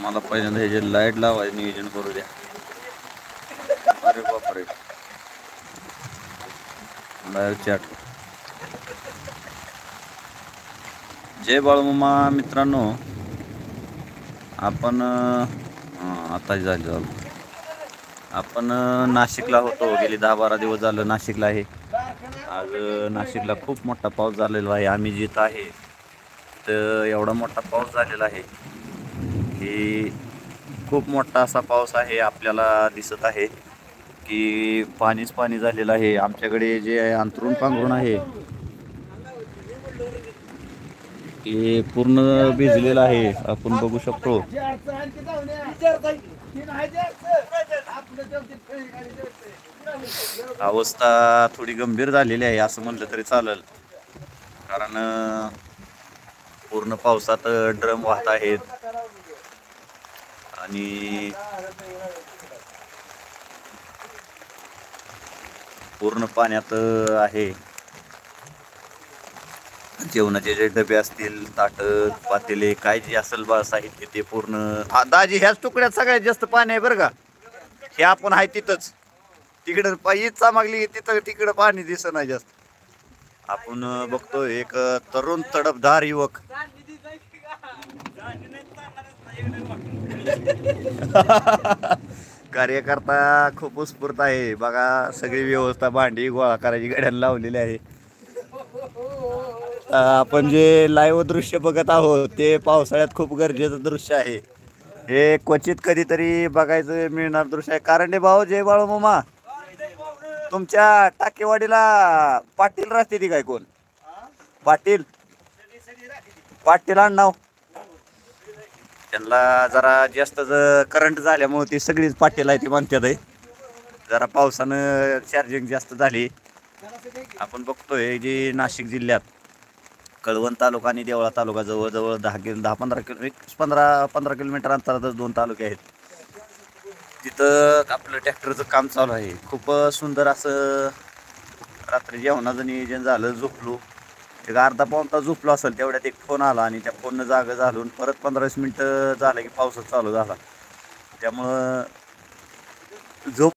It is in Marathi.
मला पहिल्यांदा हे जे लाईट लावायचं नियोजन करू द्या. अरे बापरे, लाईव्ह चॅट. जय बाळूमामा मित्रांनो, आपण आता झालं आपण नाशिकला होतो. गेली 10-12 दिवस झालं नाशिकला आहे. आज नाशिकला खूप मोठा पाऊस झालेला आहे. आम्ही जिथं आहे तर एवढा मोठा पाऊस झालेला आहे की खूप मोठा असा पाऊस आहे. आपल्याला दिसत आहे की पाणीच पाणी झालेलं आहे. आमच्याकडे जे अंथरूण पांघरूण आहे ते पूर्ण भिजलेलं आहे, आपण बघू शकतो. अवस्था थोडी गंभीर झालेली आहे असं म्हटलं तरी चालेल, कारण पूर्ण पावसात ड्रम वाहत आहेत आणि पूर्ण पाण्यात आहे. जेवणाचे जे डबे असतील, ताट पातेले काय जे असेल बा साहित्य ते पूर्ण. दाजी ह्याच तुकड्यात सगळ्यात जास्त पाणी आहे बरं का. हे आपण आहे तिथंच, तिकडं पायीच चामागली तिथं, तिकडं पाणी दिसत नाही जास्त. आपण बघतो एक तरुण तडफदार युवक कार्यकर्ता खूप उत्स्फूर्त आहे बघा. सगळी व्यवस्था भांडी गोळा करायची गाड्याला लावलेली आहे. आपण जे लाईव्ह दृश्य बघत आहोत ते पावसाळ्यात खूप गरजेचं दृश्य आहे. हे क्वचित कधीतरी बघायचं मिळणार दृश्य आहे. कारंडे भाऊ, जय बाळूमामा. तुमच्या टाकेवाडीला पाटील राहते ती काय कोण? पाटील पाटील नाव त्यांना जरा जास्त करंट झाल्यामुळे ती सगळीच पाटील आहे ती म्हणतात आहे. जरा पावसानं चार्जिंग जास्त झाली. आपण बघतोय जी नाशिक जिल्ह्यात कळवण तालुका आणि देवळा तालुका जवळजवळ 10-15 किलोमीटर अंतरातच 2 तालुके आहेत. तिथं आपलं ट्रॅक्टरचं काम चालू आहे. खूप सुंदर असं रात्री जेवणाचं नियोजन झालं. झोपलो एक अर्धा पाऊण तास झोपलो असेल, तेवढ्यात एक फोन आला आणि त्या फोननं जागा झालून परत 15-20 मिनटं झालं की पावसाच चालू झाला. त्यामुळं झोप